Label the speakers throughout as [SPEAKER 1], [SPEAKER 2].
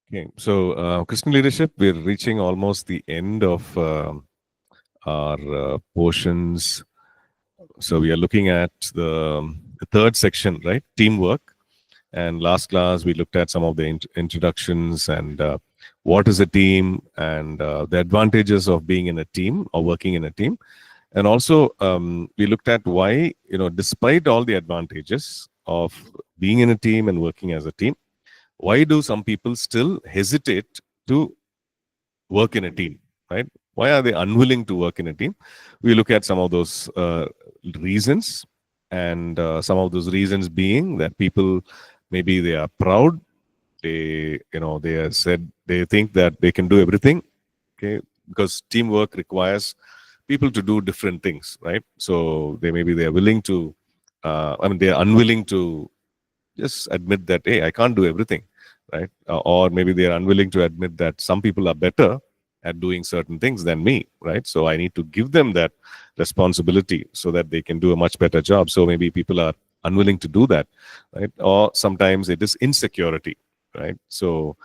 [SPEAKER 1] Okay, so Christian leadership, we're reaching almost the end of our portions. So we are looking at the third section, right? Teamwork. And last class, we looked at some of the introductions and what is a team and the advantages of being in a team or working in a team. And also, we looked at why, despite all the advantages of being in a team and working as a team, why do some people still hesitate to work in a team, right? Why are they unwilling to work in a team? We look at some of those reasons, and some of those reasons being that people, maybe they are proud, they are said, they think that they can do everything, okay, because teamwork requires people to do different things, right? So they are willing to, they are unwilling to just admit that, hey, I can't do everything, right? Or maybe they are unwilling to admit that some people are better at doing certain things than me, right? So I need to give them that responsibility so that they can do a much better job. So maybe people are unwilling to do that, right? Or sometimes it is insecurity, right? So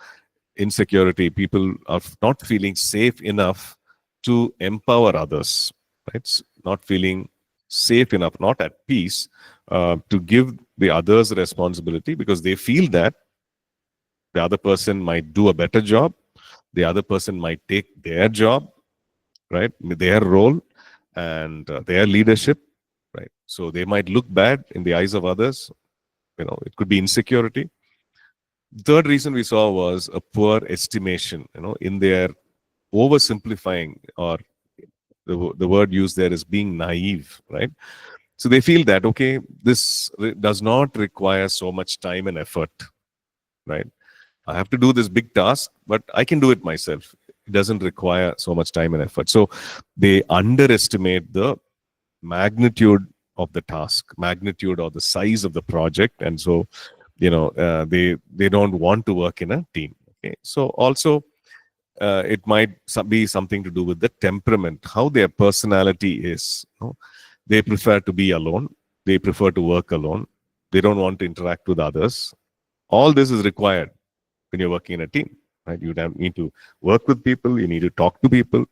[SPEAKER 1] insecurity, people are not feeling safe enough to empower others, right? Not feeling safe enough, not at peace, to give the others responsibility because they feel that the other person might do a better job, the other person might take their job, right, their role and their leadership, right? So they might look bad in the eyes of others. It could be insecurity. Third reason we saw was a poor estimation, in their oversimplifying, or the word used there is being naive, right? So they feel that, okay, this does not require so much time and effort, right? I have to do this big task, but I can do it myself. It doesn't require so much time and effort. So they underestimate the magnitude of the task, magnitude or the size of the project, and so they don't want to work in a team. Okay, so also it might be something to do with the temperament, how their personality is. They prefer to be alone. They prefer to work alone. They don't want to interact with others. All this is required when you're working in a team, right? You need to work with people. You need to talk to people.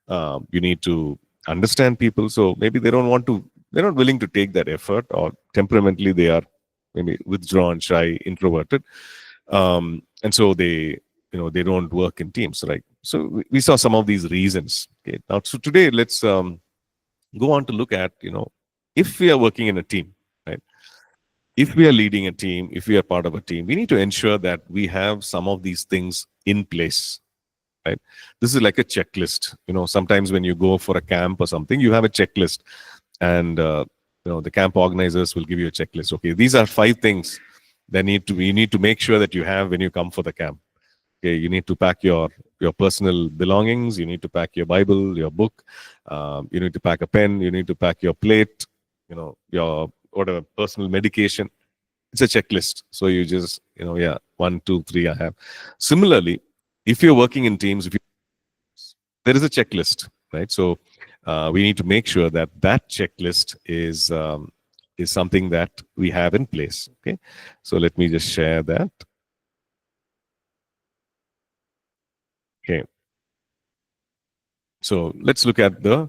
[SPEAKER 1] You need to understand people. So maybe they don't want to. They're not willing to take that effort, or temperamentally they are maybe withdrawn, shy, introverted, and so they don't work in teams, right? So we saw some of these reasons. Okay, now so today let's go on to look at if we are working in a team, right? If we are leading a team, if we are part of a team, we need to ensure that we have some of these things in place, right? This is like a checklist. Sometimes when you go for a camp or something, you have a checklist, and the camp organizers will give you a checklist. Okay, these are 5 things that you need to make sure that you have when you come for the camp. Okay, you need to pack your personal belongings. You need to pack your Bible, your book. You need to pack a pen. You need to pack your plate. Your whatever personal medication. It's a checklist. So you just 1, 2, 3. I have. Similarly, if you're working in teams, there is a checklist, right? So we need to make sure that that checklist is something that we have in place. Okay, so let me just share that. Okay, so let's look at the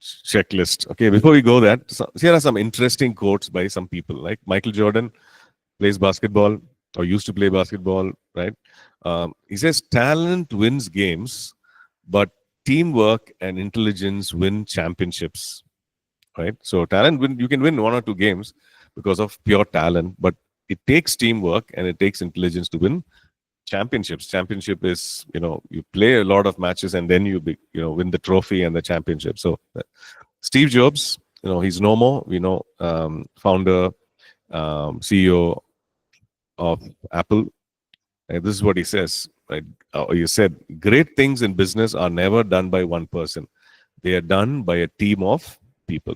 [SPEAKER 1] checklist. Okay, before we go that, here are some interesting quotes by some people. Like Michael Jordan plays basketball, or used to play basketball, right? He says, talent wins games, but teamwork and intelligence win championships, right? So you can win 1 or 2 games because of pure talent, but it takes teamwork and it takes intelligence to win championships. Championship is, you play a lot of matches and then you win the trophy and the championship. So Steve Jobs, he's no more, founder, CEO of Apple. And this is what he says, right? He said, great things in business are never done by one person. They are done by a team of people,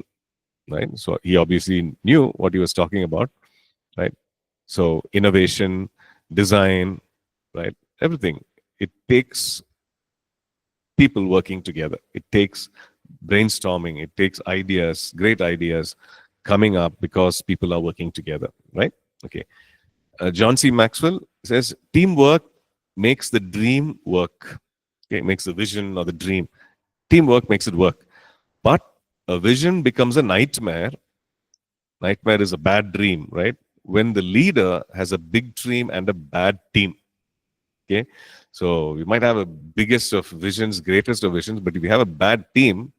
[SPEAKER 1] right? So he obviously knew what he was talking about, right? So innovation, design, right? Everything. It takes people working together. It takes brainstorming. It takes ideas, great ideas coming up because people are working together, right? Okay. John C. Maxwell says, teamwork makes the dream work. Okay, makes the vision or the dream. Teamwork makes it work. But a vision becomes a nightmare. Nightmare is a bad dream, right? When the leader has a big dream and a bad team. Okay, so we might have a biggest of visions, greatest of visions, but if you have a bad team,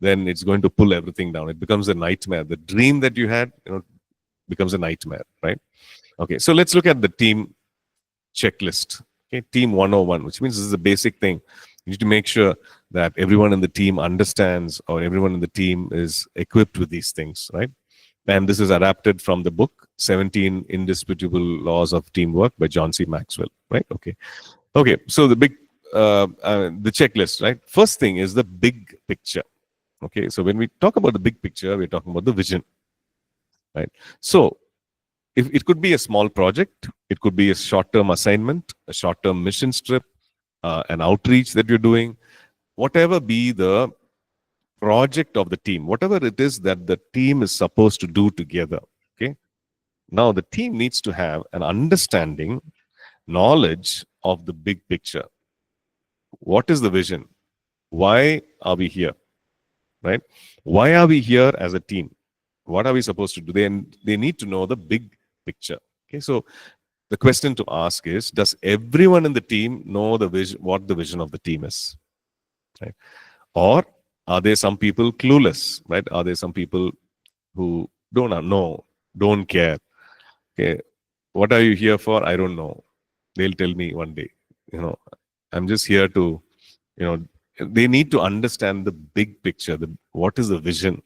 [SPEAKER 1] then it's going to pull everything down. It becomes a nightmare. The dream that you had, becomes a nightmare, right? Okay, so let's look at the team checklist. Okay, team 101, which means this is a basic thing. You need to make sure that everyone in the team understands, or everyone in the team is equipped with these things, right? And this is adapted from the book 17 Indisputable Laws of Teamwork by John C. Maxwell, right? Okay, so the checklist, right? First thing is the big picture. Okay, so when we talk about the big picture, we're talking about the vision, right? So if it could be a small project, it could be a short-term assignment, a short-term mission trip, an outreach that you're doing, whatever be the project of the team, whatever it is that the team is supposed to do together. Okay, now the team needs to have an understanding, knowledge of the big picture. What is the vision? Why are we here? Right? Why are we here as a team? What are we supposed to do? They need to know the big picture. Okay, so the question to ask is: does everyone in the team know the vision? What the vision of the team is? Right? Or are there some people clueless? Right? Are there some people who don't know, don't care? Okay, what are you here for? I don't know. They'll tell me one day. I'm just here to, they need to understand the big picture. What is the vision?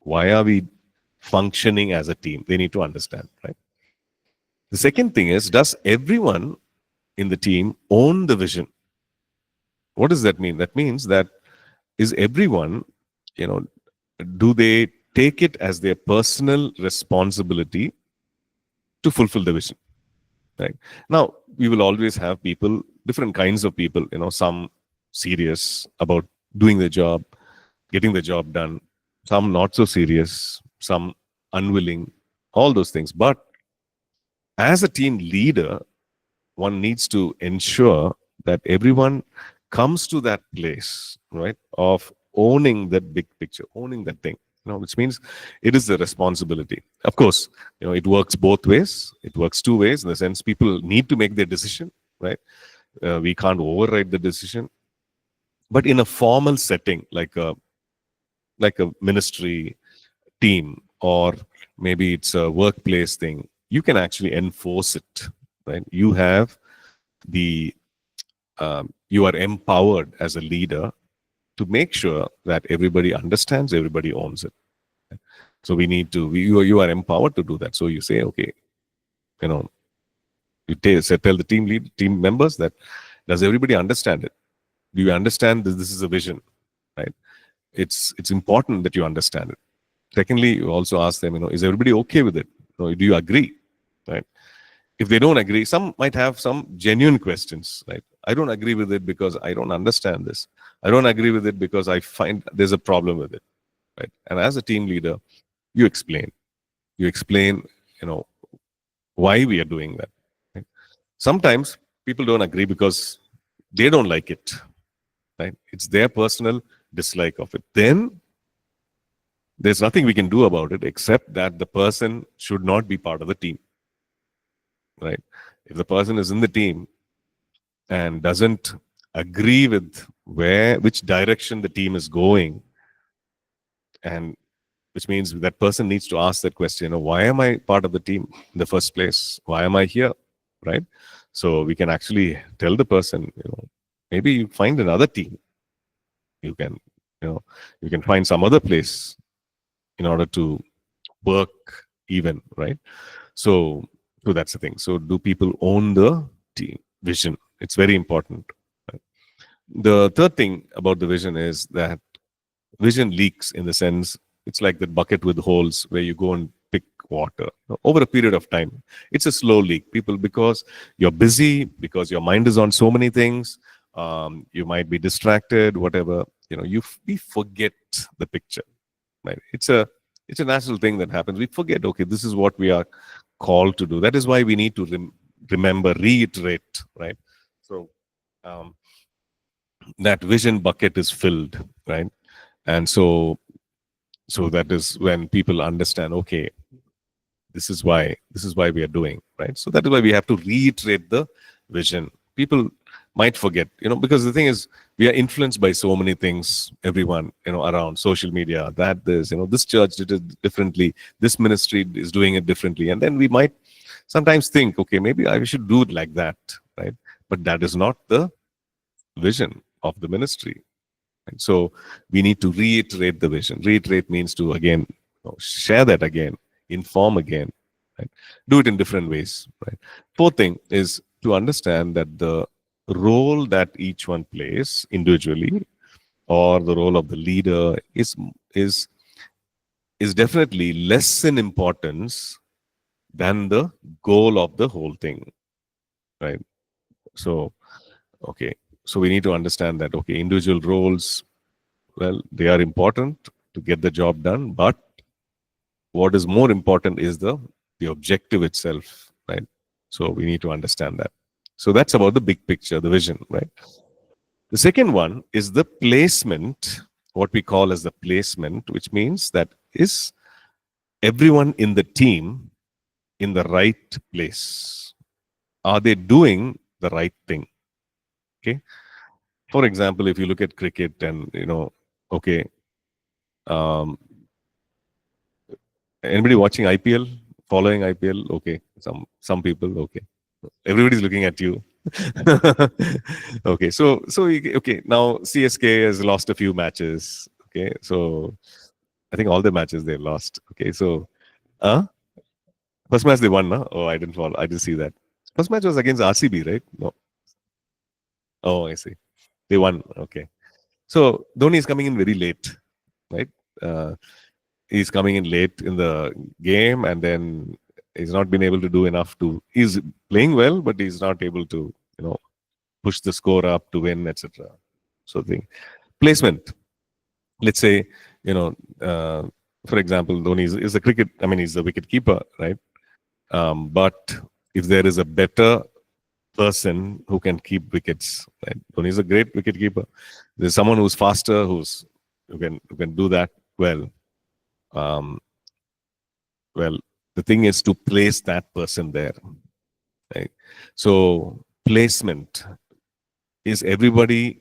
[SPEAKER 1] Why are we functioning as a team? They need to understand, right? The second thing is, does everyone in the team own the vision? What does that mean? That means that is everyone, you know, do they take it as their personal responsibility to fulfill the vision? Right. Now, we will always have people, different kinds of people, some serious about doing the job, getting the job done, some not so serious, some unwilling, all those things. But as a team leader, one needs to ensure that everyone comes to that place, right, of owning that big picture, owning that thing, which means it is the responsibility. Of course, it works both ways. It works two ways in the sense people need to make their decision, right? We can't override the decision. But in a formal setting, like a ministry team, or maybe it's a workplace thing, you can actually enforce it, right? You are empowered as a leader to make sure that everybody understands, everybody owns it. So you are empowered to do that. So you say, okay, you tell the team members that, does everybody understand it? Do you understand that this is a vision, right? It's important that you understand it. Secondly, you also ask them, is everybody okay with it? Do you agree, right? If they don't agree, some might have some genuine questions, right? I don't agree with it because I don't understand this. I don't agree with it because I find there's a problem with it, right? And as a team leader, you explain. You explain, why we are doing that. Right? Sometimes people don't agree because they don't like it, right? It's their personal dislike of it. Then there's nothing we can do about it except that the person should not be part of the team, right? If the person is in the team and doesn't agree with which direction the team is going, and which means that person needs to ask that question, why am I part of the team in the first place? Why am I here, right? So we can actually tell the person, maybe you find another team. You can, you can find some other place in order to work even, right? So that's the thing. So do people own the team vision? It's very important. Right? The third thing about the vision is that vision leaks, in the sense it's like that bucket with holes where you go and pick water over a period of time. It's a slow leak, people, because you're busy, because your mind is on so many things. You might be distracted, whatever. We forget the picture, right? It's a natural thing that happens. We forget, okay, this is what we are called to do. That is why we need to remember, reiterate, right? So um, that vision bucket is filled, right? And so that is when people understand, okay, this is why we are doing, right? So that is why we have to reiterate the vision. People might forget, because the thing is, we are influenced by so many things, everyone, around social media, that this church did it differently, this ministry is doing it differently, and then we might sometimes think, okay, maybe I should do it like that, right? But that is not the vision of the ministry. Right? So we need to reiterate the vision. Reiterate means to again share that again, inform again, right? Do it in different ways. Right. Fourth thing is to understand that the role that each one plays individually, or the role of the leader, is is definitely less in importance than the goal of the whole thing. Right. So okay. So we need to understand that individual roles, well, they are important to get the job done, but what is more important is the objective itself, right? So we need to understand that. So that's about the big picture, the vision, right? The second one is the placement, what we call as the placement, which means that is everyone in the team in the right place? Are they doing the right thing? Okay. For example, if you look at cricket and okay, um, anybody watching IPL, following IPL? Okay, some people. Okay, everybody's looking at you. Okay, okay. Now CSK has lost a few matches. Okay, so I think all the matches they lost. Okay, so first match they won. No? Oh, I didn't follow. I didn't see that. First match was against RCB, right? No. Oh, I see. They won. Okay. So Dhoni is coming in very late, right? Uh, he's coming in late in the game, and then he's not been able to do enough to. He's playing well, but he's not able to, push the score up to win, etc. So the placement. Let's say, you know, uh, for example, Dhoni is a cricket. I mean, he's a wicket keeper, right? But if there is a better person who can keep wickets, right? Dhoni is a great wicket keeper. There's someone who's faster, who can do that well. Um, well, the thing is to place that person there. Right? So placement is everybody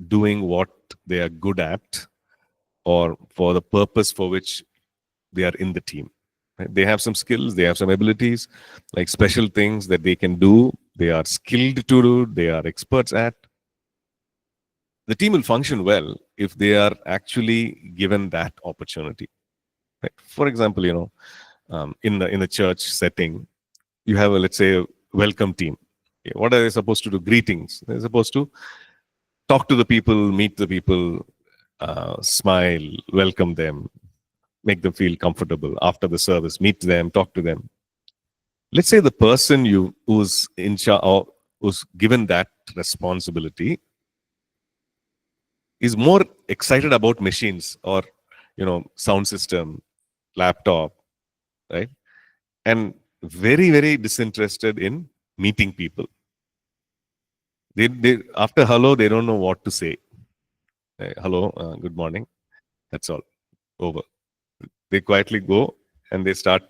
[SPEAKER 1] doing what they are good at, or for the purpose for which they are in the team. Right? They have some skills, they have some abilities, like special things that they can do. They are skilled to do. They are experts at. The team will function well if they are actually given that opportunity. Right? For example, in the church setting, you have let's say a welcome team. Okay, what are they supposed to do? Greetings. They're supposed to talk to the people, meet the people, smile, welcome them, make them feel comfortable after the service, meet them, talk to them. Let's say the person who's in charge, or who's given that responsibility, is more excited about machines, or sound system, laptop, right? And very, very disinterested in meeting people. They after hello, they don't know what to say. Hello, good morning. That's all. Over. They quietly go and they start,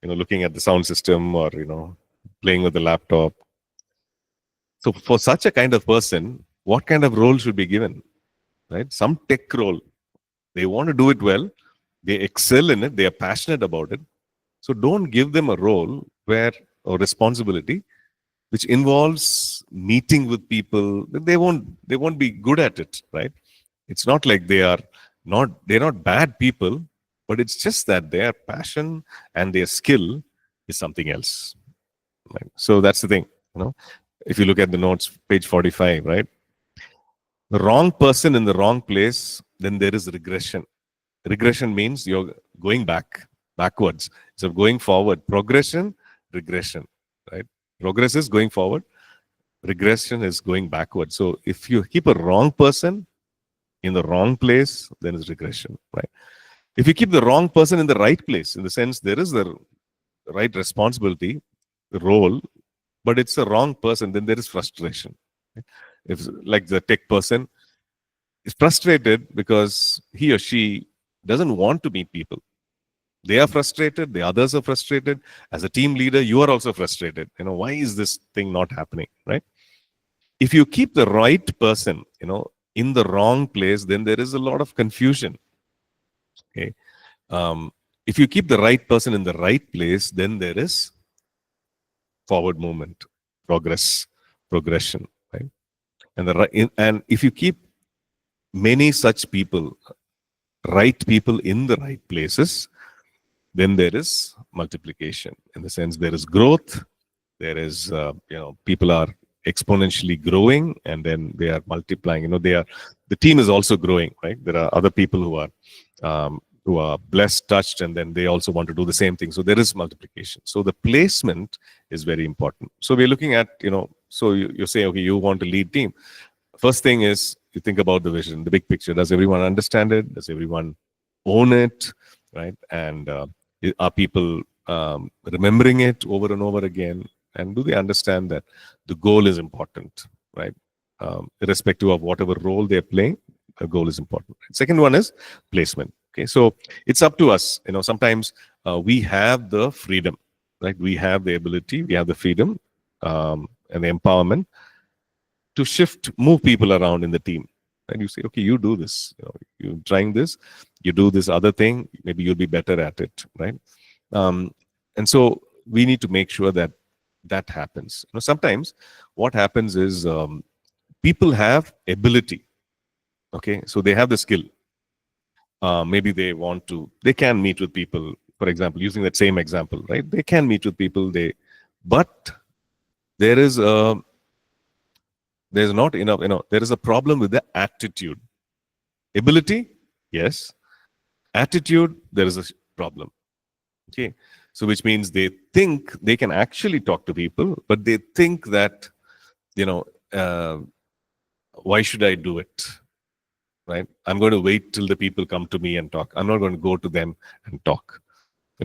[SPEAKER 1] looking at the sound system, or playing with the laptop. So for such a kind of person, what kind of role should be given? Right? Some tech role. They want to do it well. They excel in it. They are passionate about it. So don't give them a role or responsibility which involves meeting with people. They won't be good at it, right? It's not like they're not bad people, but it's just that their passion and their skill is something else. Right? So that's the thing. If you look at the notes, page 45, right? The wrong person in the wrong place, then there is regression. Regression means you're going backwards. So going forward, progression, regression, right? Progress is going forward, regression is going backward. So if you keep a wrong person in the wrong place, then it's regression, right? If you keep the wrong person in the right place, in the sense there is the right responsibility, the role, but it's the wrong person, then there is frustration. If like the tech person is frustrated because he or she doesn't want to meet people. They are frustrated, the others are frustrated. As a team leader, you are also frustrated. Why is this thing not happening, right? If you keep the right person, in the wrong place, then there is a lot of confusion. Okay. If you keep the right person in the right place, then there is forward movement, progression, right? And if you keep many such people, right people in the right places, then there is multiplication. In the sense, there is growth. There is, people are exponentially growing, and then they are multiplying. The team is also growing, right? There are other people who are blessed, touched, and then they also want to do the same thing. So there is multiplication. So the placement is very important. So we're looking at, so you say, okay, you want to lead team. First thing is you think about the vision, the big picture. Does everyone understand it? Does everyone own it, right? And are people remembering it over and over again? And do they understand that the goal is important, right? Irrespective of whatever role they're playing, the goal is important. Second one is placement. Okay, so it's up to us. Sometimes we have the freedom, right? We have the ability, we have the freedom and the empowerment to move people around in the team. And you say, okay, you do this. You're trying this, you do this other thing, maybe you'll be better at it, right? And so we need to make sure that that happens. Sometimes what happens is people have ability. Okay, so they have the skill. Maybe they can meet with people. For example, using that same example, right? They can meet with people. But there is there's not enough. There is a problem with the attitude. Ability, yes. Attitude, there is a problem. Okay, so which means they think they can actually talk to people, but they think that why should I do it? Right? I'm going to wait till the people come to me and talk. I'm not going to go to them and talk.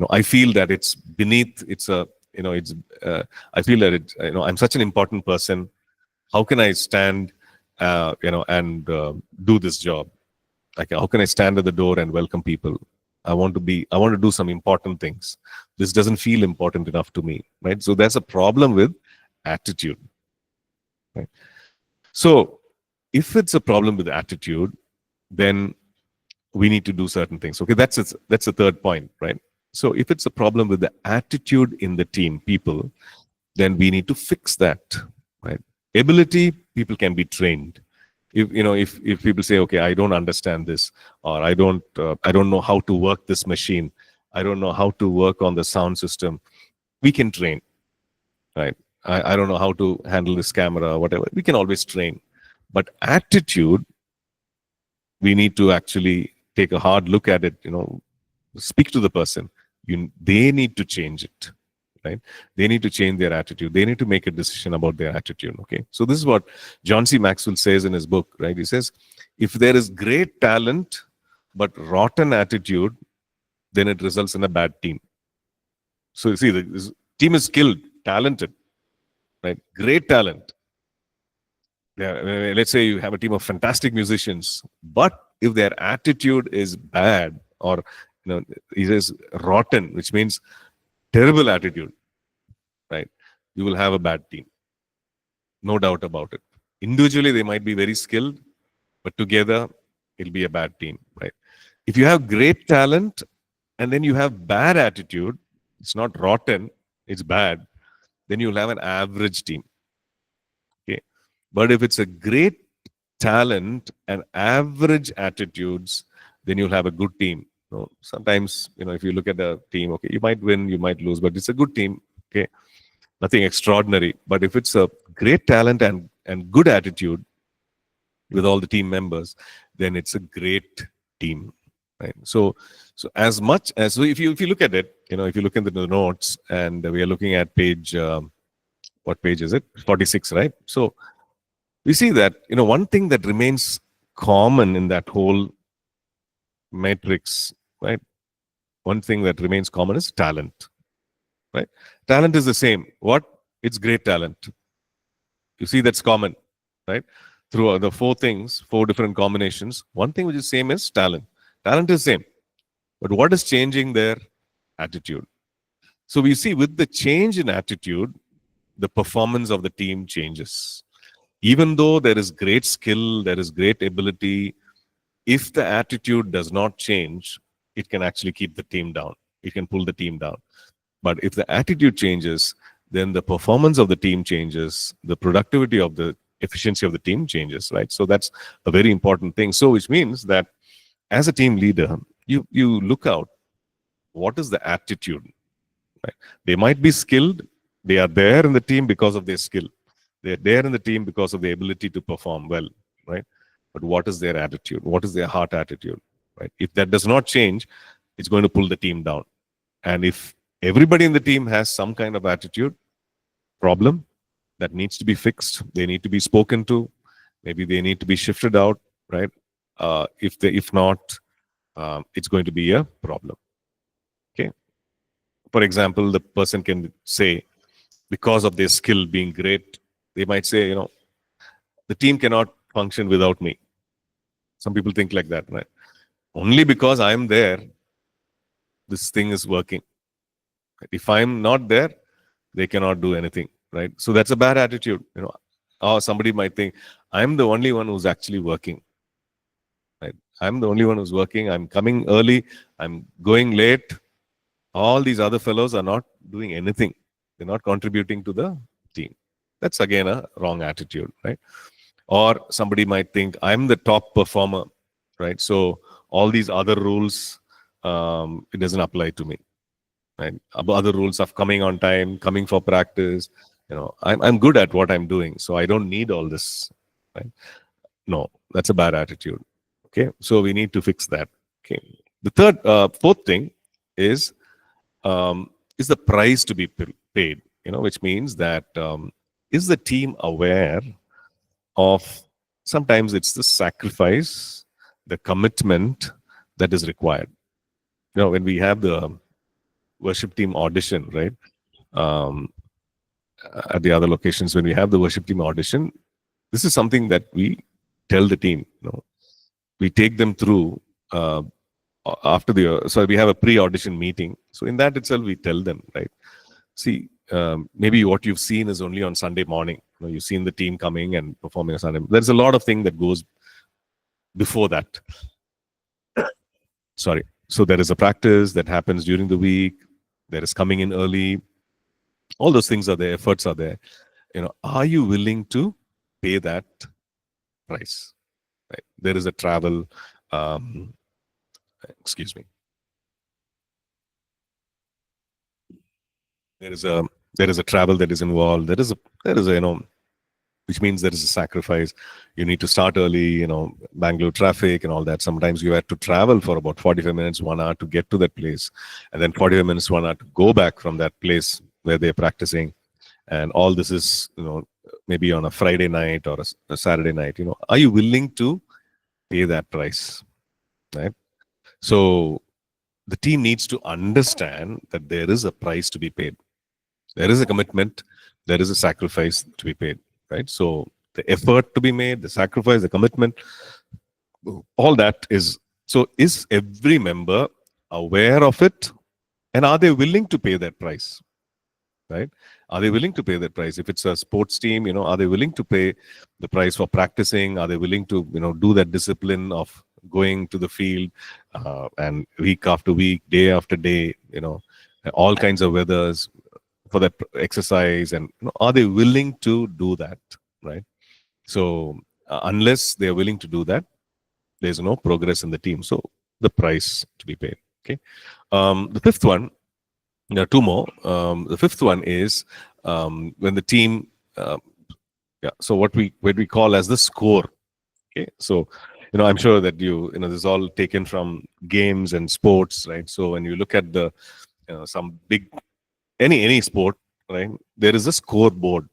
[SPEAKER 1] I feel that it's beneath. It's a it's. I feel that I'm such an important person. How can I stand, and do this job? Like, how can I stand at the door and welcome people? I want to do some important things. This doesn't feel important enough to me, right? So there's a problem with attitude, right? So if it's a problem with attitude, then we need to do certain things. Okay, that's the third point, right? So if it's a problem with the attitude in the team, people, then we need to fix that, right? Ability, people can be trained. If people say, okay, I don't understand this, or I don't know how to work this machine, I don't know how to work on the sound system, we can train, right? I don't know how to handle this camera or whatever, we can always train. But attitude, we need to actually take a hard look at it, speak to the person. They need to change it, right? They need to change their attitude. They need to make a decision about their attitude. Okay, so this is what John C. Maxwell says in his book, right? He says, if there is great talent but rotten attitude, then it results in a bad team. So you see, this team is skilled, talented, right? Great talent. Yeah, let's say you have a team of fantastic musicians, but if their attitude is bad, or he says rotten, which means terrible attitude, right? You will have a bad team. No doubt about it. Individually, they might be very skilled, but together, it'll be a bad team, right? If you have great talent and then you have bad attitude, it's not rotten, it's bad, then you'll have an average team. Okay. But if it's a great talent and average attitudes, then you'll have a good team. Sometimes, if you look at the team, okay, you might win, you might lose, but it's a good team. Okay. Nothing extraordinary. But if it's a great talent and good attitude with all the team members, then it's a great team, right? So as much as, so if you look at it, if you look into the notes, and we are looking at page, what page is it? 46, right? So we see that, one thing that remains common in that whole matrix, right? One thing that remains common is talent, right? Talent is the same. What? it's great talent. You see, that's common, right? Through the four things, four different combinations. One thing which is same is talent. Talent is same. But what is changing their attitude? So we see with the change in attitude, the performance of the team changes. Even though there is great skill, there is great ability, if the attitude does not change, it can actually keep the team down. It can pull the team down. But if the attitude changes, then the performance of the team changes, the productivity of the efficiency of the team changes, right? So that's a very important thing. So which means that as a team leader, you look out what is the attitude, right? They might be skilled, they are there in the team because of their skill. They're there in the team because of the ability to perform well, right? But what is their attitude? What is their heart attitude, right? If that does not change, it's going to pull the team down. And if everybody in the team has some kind of attitude problem that needs to be fixed, they need to be spoken to, maybe they need to be shifted out, right? If not, it's going to be a problem. Okay. For example, the person can say, because of their skill being great, they might say, the team cannot function without me. Some people think like that, right? Only because I'm there, this thing is working. If I'm not there, they cannot do anything, right? So that's a bad attitude, Or somebody might think, I'm the only one who's actually working, right? I'm the only one who's working. I'm coming early. I'm going late. All these other fellows are not doing anything. They're not contributing to the team. That's again a wrong attitude, right? Or somebody might think, I'm the top performer, right? So all these other rules, it doesn't apply to me, right? Other rules of coming on time, coming for practice, I'm good at what I'm doing, so I don't need all this, right? No, that's a bad attitude. Okay, so we need to fix that. Okay, the fourth thing is the price to be paid, which means that is the team aware of, sometimes it's the sacrifice, the commitment that is required. When we have the worship team audition, right? At the other locations, when we have the worship team audition, this is something that we tell the team. We take them through after so we have a pre-audition meeting. So in that itself, we tell them, right? See, maybe what you've seen is only on Sunday morning. You've seen the team coming and performing on Sunday. There's a lot of things that goes before that. Sorry. So there is a practice that happens during the week. There is coming in early. All those things are there. Efforts are there. Are you willing to pay that price? Right. There is a travel. Excuse me. There is a travel that is involved. There is a which means there is a sacrifice. You need to start early, Bangalore traffic and all that. Sometimes you have to travel for about 45 minutes, 1 hour to get to that place. And then 45 minutes, 1 hour to go back from that place where they're practicing. And all this is, maybe on a Friday night or a Saturday night. Are you willing to pay that price, right? So the team needs to understand that there is a price to be paid. There is a commitment. There is a sacrifice to be paid, right? So the effort to be made, the sacrifice, the commitment, all that is. So is every member aware of it? And are they willing to pay that price? Right? Are they willing to pay that price? If it's a sports team, are they willing to pay the price for practicing? Are they willing to, do that discipline of going to the field and week after week, day after day, all kinds of weathers for that exercise? And are they willing to do that? Right? So unless they're willing to do that, there's no progress in the team. So the price to be paid. Okay. The fifth one. There are two more. The fifth one is when the team, so what we call as the score. Okay, so I'm sure that this is all taken from games and sports, right? So when you look at the some big any sport, right, there is a scoreboard,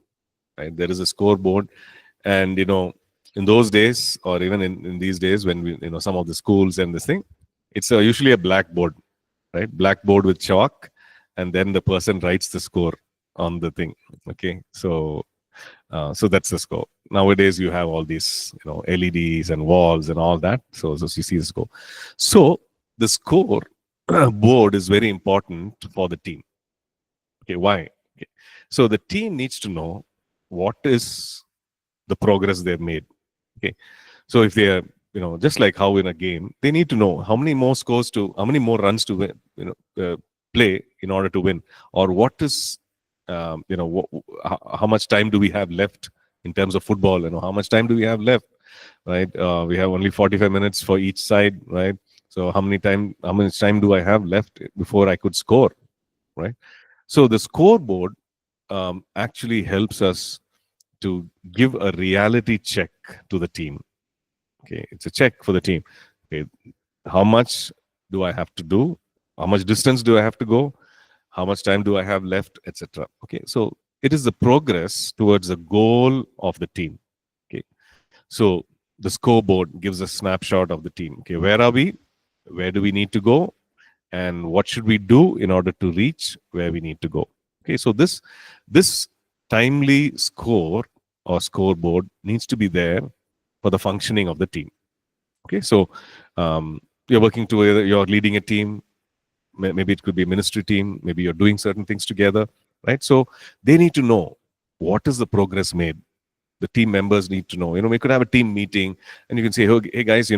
[SPEAKER 1] right? There is a scoreboard, and in those days, or even in these days, when we some of the schools and this thing, it's usually a blackboard, right? Blackboard with chalk. And then the person writes the score, on the thing. Okay, so that's the score. Nowadays, you have all these, LEDs and walls and all that. So you see the score. So the score board is very important for the team. Okay, why? Okay. So the team needs to know what is the progress they've made. Okay, so if they are, just like how in a game, they need to know how many more runs to win, play in order to win, or what is, how much time do we have left in terms of football? How much time do we have left? Right, we have only 45 minutes for each side, right? So how much time do I have left before I could score, right? So the scoreboard actually helps us to give a reality check to the team. Okay, it's a check for the team. Okay, how much do I have to do? How much distance do I have to go? How much time do I have left, etc. Okay, so it is the progress towards the goal of the team. Okay, so the scoreboard gives a snapshot of the team. Okay, where are we? Where do we need to go? And what should we do in order to reach where we need to go? Okay, so this timely score or scoreboard needs to be there for the functioning of the team. Okay, so you're working together, you're leading a team. Maybe it could be a ministry team. Maybe you're doing certain things together, right? So they need to know what is the progress made. The team members need to know. We could have a team meeting, and you can say, "Hey guys,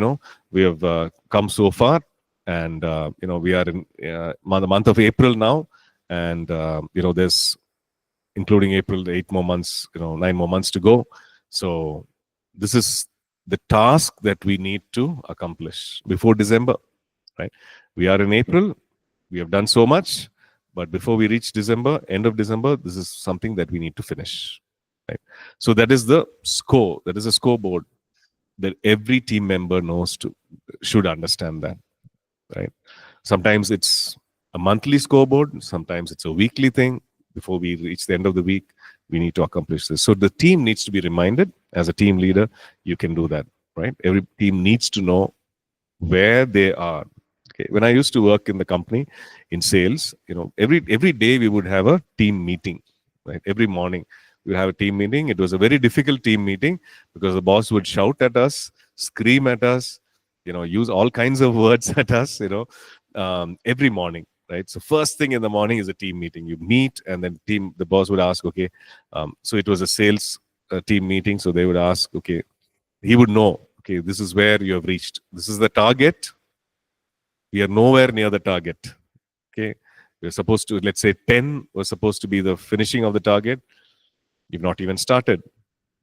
[SPEAKER 1] we have come so far, and we are in the month of April now, and there's, including April, 8 more months, 9 more months to go. So this is the task that we need to accomplish before December, right? We are in April. We have done so much, but before we reach December, end of December, this is something that we need to finish, right? So that is the score. That is a scoreboard that every team member should understand that, right? Sometimes it's a monthly scoreboard. Sometimes it's a weekly thing. Before we reach the end of the week, we need to accomplish this. So the team needs to be reminded. As a team leader, you can do that, right? Every team needs to know where they are. Okay. When I used to work in the company in sales, every day we would have a team meeting, right? Every morning we would have a team meeting. It was a very difficult team meeting because the boss would shout at us, scream at us, use all kinds of words at us, every morning, right? So first thing in the morning is a team meeting. You meet, and then the boss would ask, okay, so it was a sales team meeting. So they would ask, okay, he would know, okay, this is where you have reached. This is the target. We are nowhere near the target. Okay, we're supposed to, let's say 10 was supposed to be the finishing of the target. You've not even started.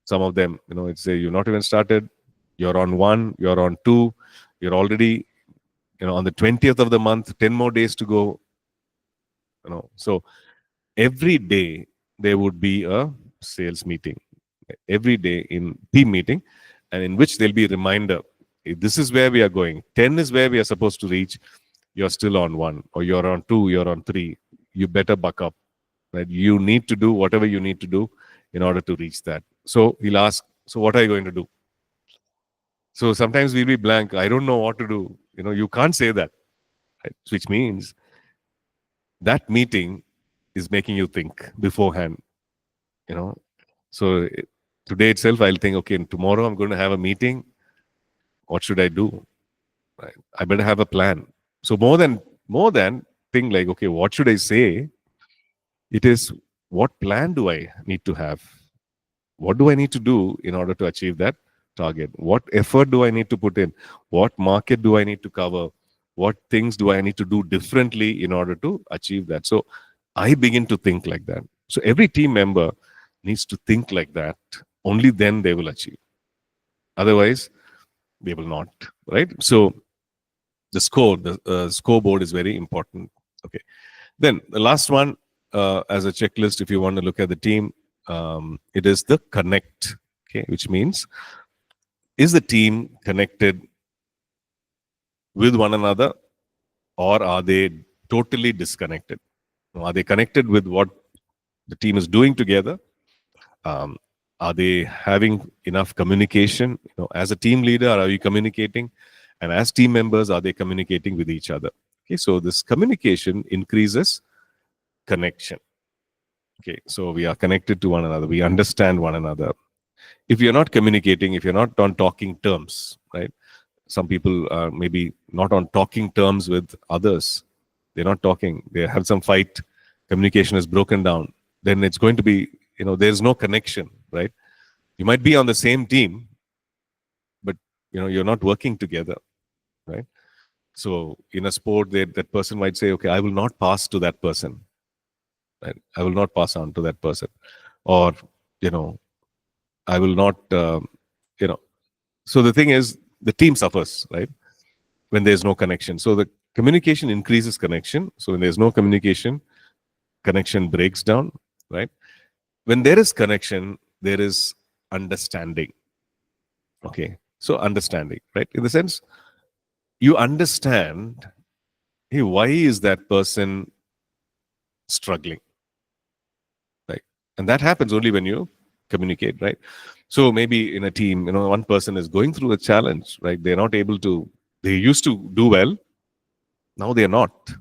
[SPEAKER 1] Some of them, it's say you've not even started. You're on 1, you're on 2, you're already, on the 20th of the month, 10 more days to go. So every day there would be a sales meeting, every day in team meeting, and in which there'll be a reminder. This is where we are going. 10 is where we are supposed to reach. You're still on 1, or you're on 2, you're on 3. You better buck up. Right? You need to do whatever you need to do in order to reach that. So he'll ask, so what are you going to do? So sometimes we'll be blank. I don't know what to do. You can't say that, right? Which means that meeting is making you think beforehand. So today itself, I'll think, okay, tomorrow I'm going to have a meeting. What should I do? Right? I better have a plan. So more than think like, okay, what should I say? It is, what plan do I need to have? What do I need to do in order to achieve that target? What effort do I need to put in? What market do I need to cover? What things do I need to do differently in order to achieve that? So I begin to think like that. So every team member needs to think like that. Only then they will achieve. Otherwise, they will not. Right? So the scoreboard is very important. Okay. Then the last one, as a checklist, if you want to look at the team, it is the connect. Okay, which means, is the team connected with one another, or are they totally disconnected? Are they connected with what the team is doing together? Um, are they having enough communication? As a team leader, are you communicating? And as team members, are they communicating with each other? Okay, so this communication increases connection. Okay, so we are connected to one another. We understand one another. If you're not communicating, if you're not on talking terms, right? Some people are maybe not on talking terms with others. They're not talking. They have some fight. Communication is broken down. Then it's going to be, there's no connection, right? You might be on the same team, but you're not working together, right? So in a sport, that person might say, okay, I will not pass to that person. Right? I will not pass on to that person. Or, you know, I will not, you know. So the thing is, the team suffers, right? When there's no connection. So the communication increases connection. So when there's no communication, connection breaks down, right? When there is connection, there is understanding. Okay. So understanding, right? In the sense, you understand, hey, why is that person struggling? Right. And that happens only when you communicate, right? So maybe in a team, one person is going through a challenge, right? They used to do well. Now they're not.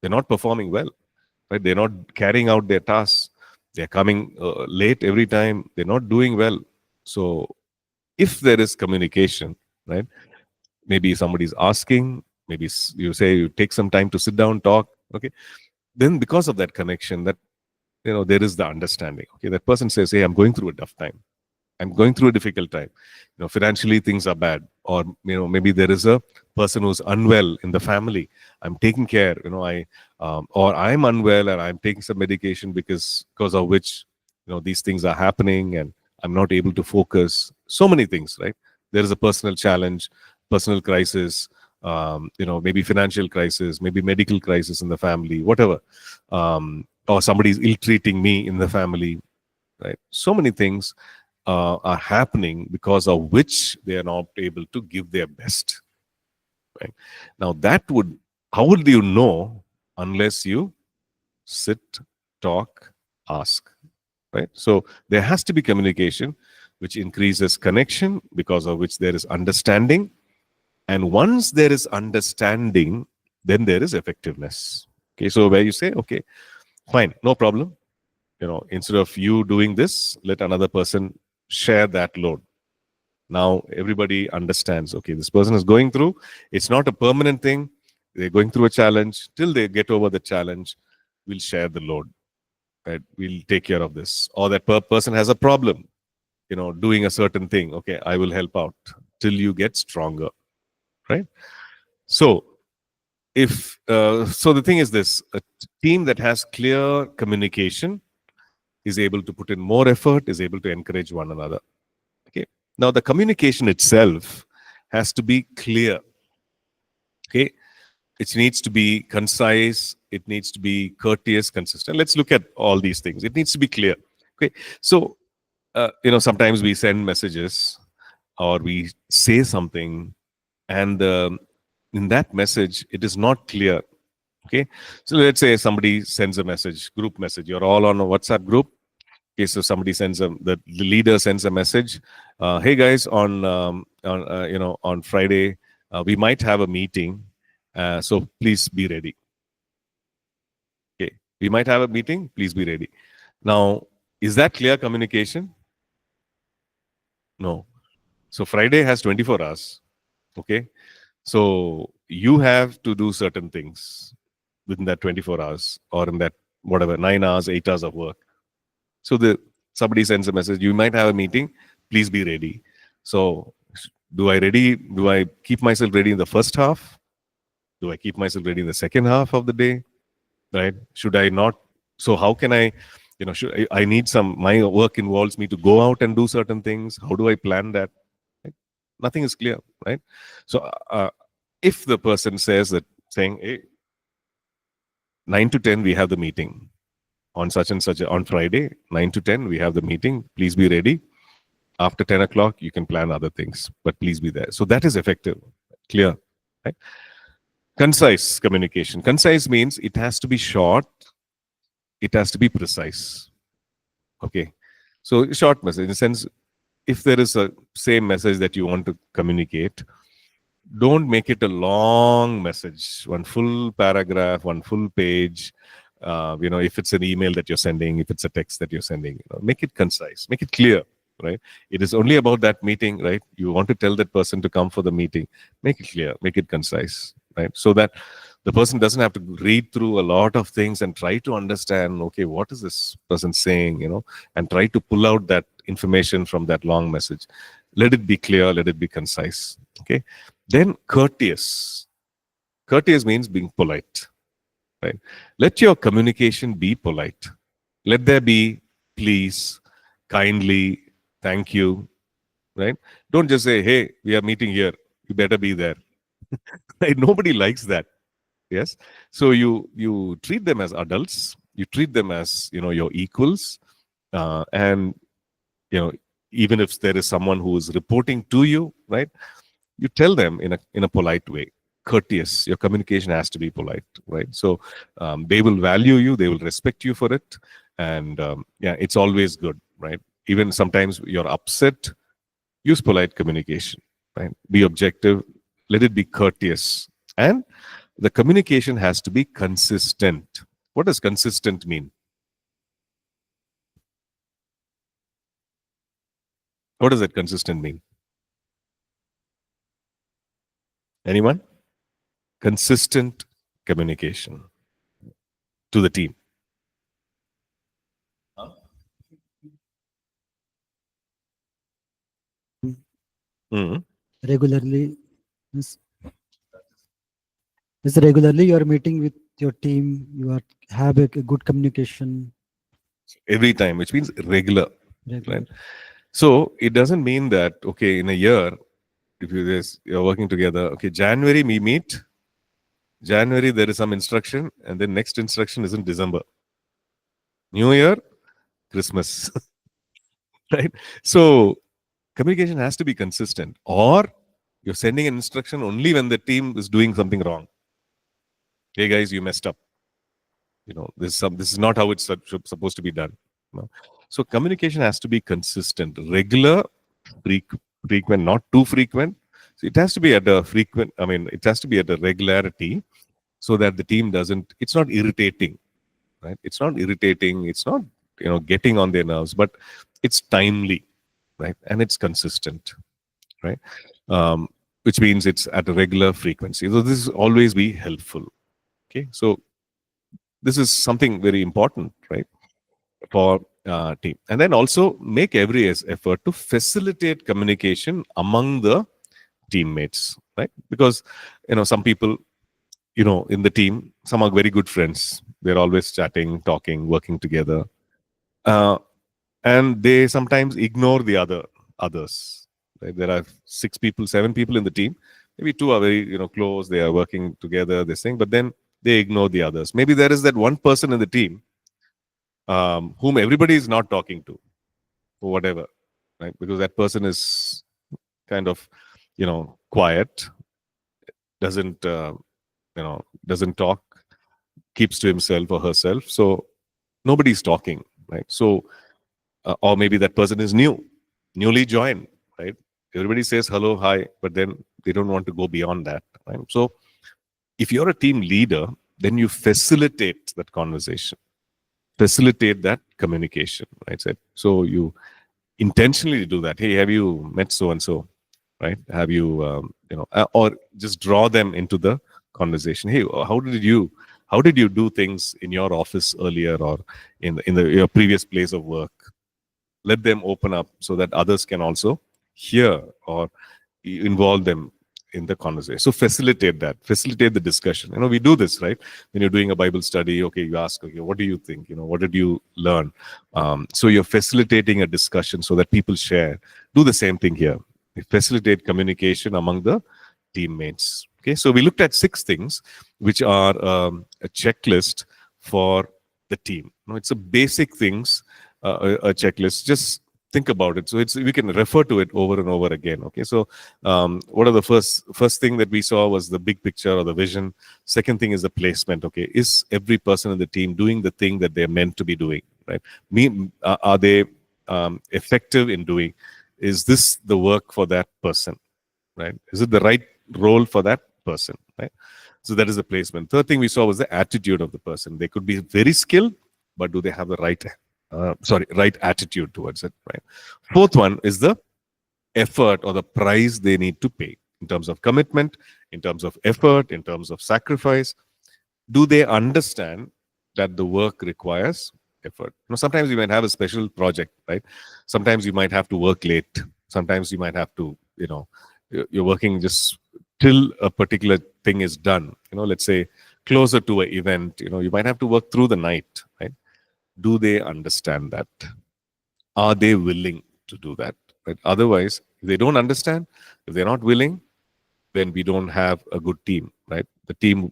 [SPEAKER 1] They're not performing well, right? They're not carrying out their tasks. They're coming late every time. They're not doing well. So if there is communication, right? Maybe somebody's asking, maybe you say you take some time to sit down, talk, okay? Then because of that connection, that there is the understanding. Okay, that person says, hey, I'm going through a tough time. I'm going through a difficult time. Financially things are bad, or maybe there is a person who's unwell in the family. I'm taking care. Or I'm unwell and I'm taking some medication because of which these things are happening, and I'm not able to focus. So many things, right? There is a personal challenge, personal crisis. Maybe financial crisis, maybe medical crisis in the family, whatever. Or somebody's ill-treating me in the family, right? So many things are happening because of which they are not able to give their best, right? Now how would you know unless you sit, talk, ask, right? So there has to be communication, which increases connection, because of which there is understanding. And once there is understanding, then there is effectiveness. Okay, so where you say, okay, fine, no problem. Instead of you doing this, let another person share that load. Now everybody understands, okay, this person is going through, it's not a permanent thing. They're going through a challenge. Till they get over the challenge, we'll share the load, right? We'll take care of this. Or that person has a problem, doing a certain thing. Okay, I will help out till you get stronger, right? So so the thing is this: a team that has clear communication is able to put in more effort, is able to encourage one another. Okay. Now the communication itself has to be clear. Okay. It needs to be concise. It needs to be courteous, consistent. Let's look at all these things. It needs to be clear. Okay. So, sometimes we send messages or we say something, and in that message, it is not clear. Okay. So let's say somebody sends a message, group message. You're all on a WhatsApp group. Okay, so somebody the leader sends a message. Hey guys, on Friday, we might have a meeting. So please be ready. Okay, we might have a meeting. Please be ready. Now, is that clear communication? No. So Friday has 24 hours. Okay, so you have to do certain things within that 24 hours, or in that whatever 9 hours, 8 hours of work. So somebody sends a message, you might have a meeting, please be ready. So do I keep myself ready in the first half? Do I keep myself ready in the second half of the day? Right? Should I not? So how can I, I need my work involves me to go out and do certain things. How do I plan that? Right? Nothing is clear, right? So if the person says that, saying, hey, 9 to 10, we have the meeting. On such and such, on Friday, 9 to 10, we have the meeting. Please be ready. After 10 o'clock, you can plan other things, but please be there. So that is effective, clear, right? Concise communication. Concise means it has to be short. It has to be precise. Okay. So short message, in the sense, if there is a same message that you want to communicate, don't make it a long message, one full paragraph, one full page, If it's an email that you're sending, if it's a text that you're sending, make it concise, make it clear, right? It is only about that meeting, right? You want to tell that person to come for the meeting, make it clear, make it concise, right? So that the person doesn't have to read through a lot of things and try to understand, okay, what is this person saying, and try to pull out that information from that long message. Let it be clear, let it be concise, okay? Then courteous. Courteous means being polite, right? Let your communication be polite. Let there be please, kindly, thank you, right? Don't just say, hey, we are meeting here, you better be there. Right? Nobody likes that. Yes. So you treat them as adults, you treat them as your equals, and even if there is someone who is reporting to you, right, you tell them in a polite way, courteous. Your communication has to be polite, right? So they will value you, they will respect you for it, and it's always good, right? Even sometimes you're upset, use polite communication, right? Be objective, let it be courteous, and the communication has to be consistent. What does consistent mean? What does that consistent mean? Anyone? Consistent communication to the team. Mm-hmm.
[SPEAKER 2] Regularly, regularly you are meeting with your team, have a good communication.
[SPEAKER 1] Every time, which means regular.
[SPEAKER 2] Regular.
[SPEAKER 1] Right? So it doesn't mean that, okay, in a year, if you're working together, okay, January we meet, January there is some instruction, and then next instruction is in December. New Year, Christmas. Right? So communication has to be consistent, or you're sending an instruction only when the team is doing something wrong. Hey guys, you messed up. This is not how it's supposed to be done. So communication has to be consistent, regular, frequent, not too frequent. So it has to be at a frequent. I mean, it has to be at a regularity, so that the team doesn't. It's not irritating, right? It's not irritating. It's not getting on their nerves, but it's timely, right? And it's consistent, right? Which means it's at a regular frequency. So this is always be helpful. Okay, so this is something very important, right, for team. And then also make every effort to facilitate communication among the teammates, right? Because some people in the team, some are very good friends, they're always chatting, talking, working together, and they sometimes ignore the others, right? There are 6 people, 7 people in the team, maybe 2 are very close, they are working together, this thing, but then they ignore the others. Maybe there is that one person in the team whom everybody is not talking to for whatever, right? Because that person is kind of quiet, doesn't doesn't talk, keeps to himself or herself, so nobody's talking, right? So or maybe that person is newly joined, right? Everybody says hello, hi, but then they don't want to go beyond that, right? So if you're a team leader, then you facilitate that conversation, facilitate that communication, right? So you intentionally do that. Hey, have you met so and so, right? Have you or just draw them into the conversation. Hey, how did you do things in your office earlier, or in your previous place of work? Let them open up so that others can also hear, or involve them in the conversation. So facilitate the discussion. We do this, right? When you're doing a Bible study, okay, you ask, okay, what do you think? What did you learn? So you're facilitating a discussion so that people share. Do the same thing here. Facilitate communication among the teammates. Okay, so we looked at 6 things, which are a checklist for the team. It's a basic things, a checklist. Just think about it. So we can refer to it over and over again. Okay, so what are the first thing that we saw was the big picture or the vision. Second thing is the placement. Okay, is every person in the team doing the thing that they're meant to be doing, right? Are they effective in doing? Is this the work for that person, right? Is it the right role for that person, right? So that is the placement. Third thing we saw was the attitude of the person. They could be very skilled, but do they have the right attitude towards it, right? Fourth one is the effort or the price they need to pay in terms of commitment, in terms of effort, in terms of sacrifice. Do they understand that the work requires effort? Sometimes you might have a special project, right? Sometimes you might have to work late. Sometimes you might have to, you're working just till a particular thing is done. Let's say closer to an event, you might have to work through the night, right? Do they understand that? Are they willing to do that? Right? Otherwise, if they don't understand, if they're not willing, then we don't have a good team, right? The team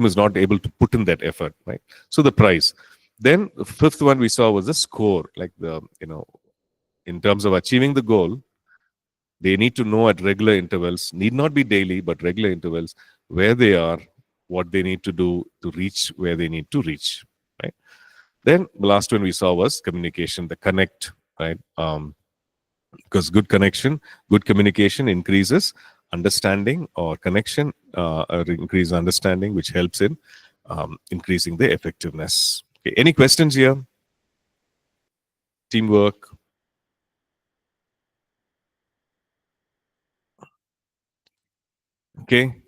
[SPEAKER 1] is not able to put in that effort, right? So the price. Then the fifth one we saw was the score, like in terms of achieving the goal, they need to know at regular intervals, need not be daily, but regular intervals, where they are, what they need to do to reach where they need to reach, right? Then the last one we saw was communication, the connect, right? Because good communication increases understanding or connection, or increase understanding, which helps in increasing the effectiveness. Okay. Any questions here? Teamwork. Okay.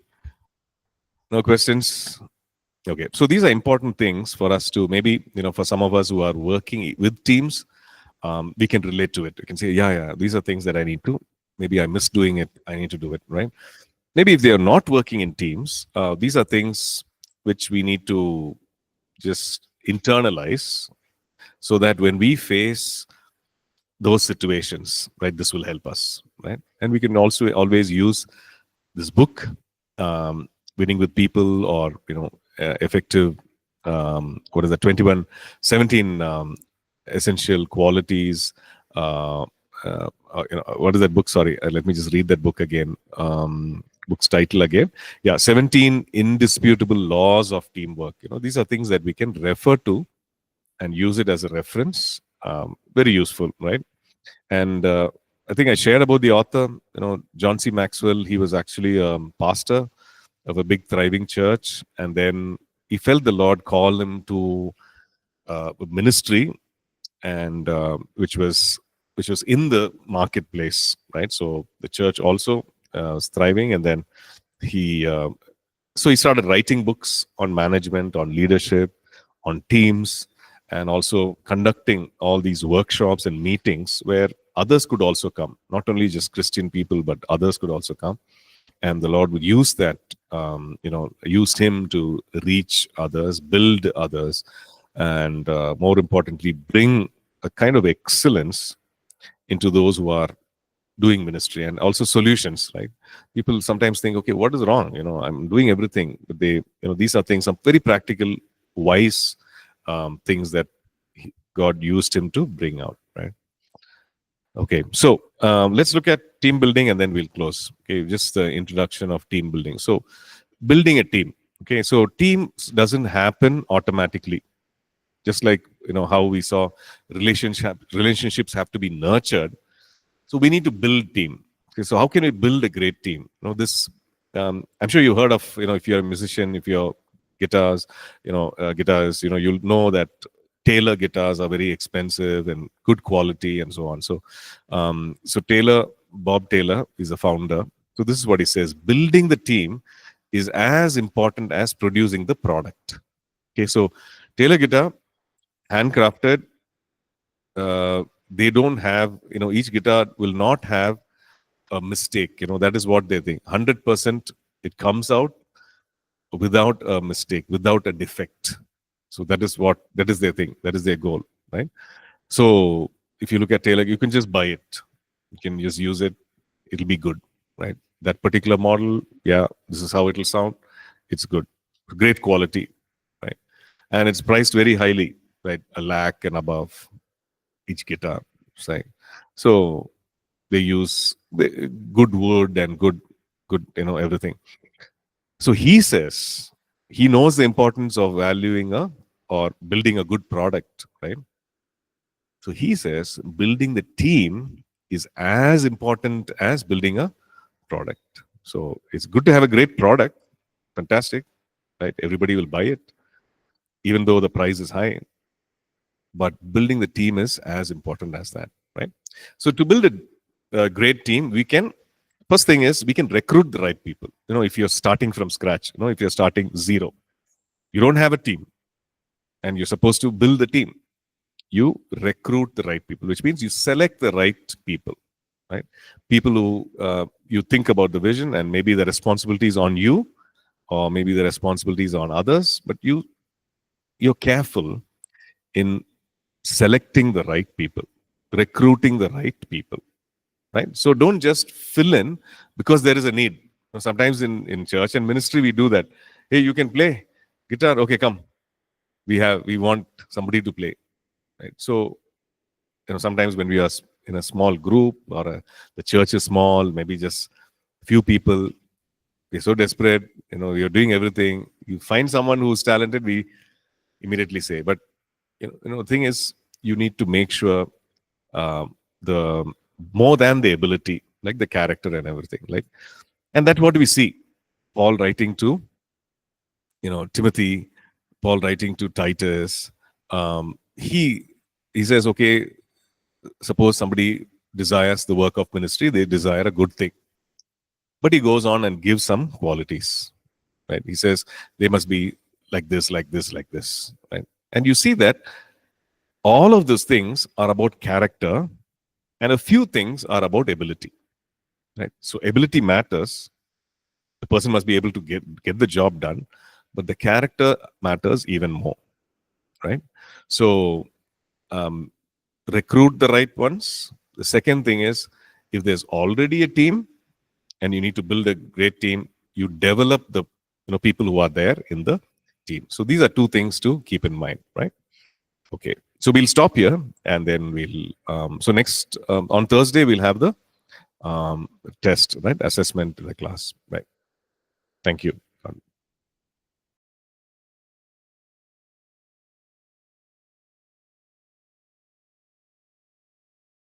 [SPEAKER 1] No questions? Okay. So these are important things for us to maybe, for some of us who are working with teams, we can relate to it. We can say, yeah, these are things that I need to, maybe I miss doing it. I need to do it, right? Maybe if they are not working in teams, these are things which we need to just internalize so that when we face those situations, right, this will help us, right? And we can also always use this book, Winning with People, or, effective, what is that, 2117 essential qualities. What is that book? Sorry, let me just read that book again. Book's title again. Yeah, 17 indisputable laws of teamwork. These are things that we can refer to and use it as a reference. Very useful, right? And I think I shared about the author, John C. Maxwell. He was actually a pastor of a big thriving church, and then he felt the Lord call him to ministry, and which was in the marketplace, right? So the church also was thriving, and then he so he started writing books on management, on leadership, on teams, and also conducting all these workshops and meetings where others could also come, not only just Christian people, but others could also come. And the Lord would use that, used him to reach others, build others, and more importantly, bring a kind of excellence into those who are doing ministry, and also solutions, right? People sometimes think, okay, what is wrong? I'm doing everything, but these are things, some very practical, wise things that God used him to bring out, right? Okay, so let's look at team building, and then we'll close. Okay, just the introduction of team building. So building a team. Okay, so teams doesn't happen automatically. Just like how we saw relationships have to be nurtured. So we need to build team. Okay, so how can we build a great team? This I'm sure you heard of, if you're a musician, if you're guitars, you'll know that Taylor guitars are very expensive and good quality and so on. So Bob Taylor is the founder. So this is what he says: building the team is as important as producing the product. Okay, so Taylor guitar, handcrafted. They don't have, each guitar will not have a mistake. That is what they think. 100% it comes out without a mistake, without a defect. So that is their thing. That is their goal, right? So if you look at Taylor, you can just buy it. You can just use it. It'll be good, right? That particular model, yeah, this is how it'll sound. It's good, great quality, right? And it's priced very highly, right? 1 lakh and above each guitar, right? So they use good wood and good, everything. So he says he knows the importance of valuing or building a good product, right? So he says building the team is as important as building a product. So it's good to have a great product, fantastic, right? Everybody will buy it, even though the price is high. But building the team is as important as that, right? So to build a great team, we can, first thing is we can recruit the right people. If you're starting from scratch, if you're starting zero, you don't have a team, and you're supposed to build the team. You recruit the right people, which means you select the right people, right? People who you think about the vision, and maybe the responsibility is on you, or maybe the responsibility is on others, but you're careful in selecting the right people, recruiting the right people, right? So don't just fill in because there is a need. Sometimes in church and ministry, we do that. Hey, you can play guitar. Okay, come. We want somebody to play, right? So, sometimes when we are in a small group, or the church is small, maybe just few people, we're so desperate, you're doing everything. You find someone who's talented, we immediately say. But, the thing is, you need to make sure the more than the ability, like the character and everything, like, and that's what we see. Paul writing to, Timothy, Paul writing to Titus. He says, okay, suppose somebody desires the work of ministry, they desire a good thing. But he goes on and gives some qualities, right? He says they must be like this, like this, like this, right? And you see that all of those things are about character, and a few things are about ability, right? So ability matters. The person must be able to get the job done, but the character matters even more, right? So recruit the right ones. The second thing is, if there's already a team and you need to build a great team, you develop the people who are there in the team. So these are two things to keep in mind, right? Okay, so we'll stop here, and then we'll so next on Thursday we'll have the test, right? Assessment to the class, right? Thank you.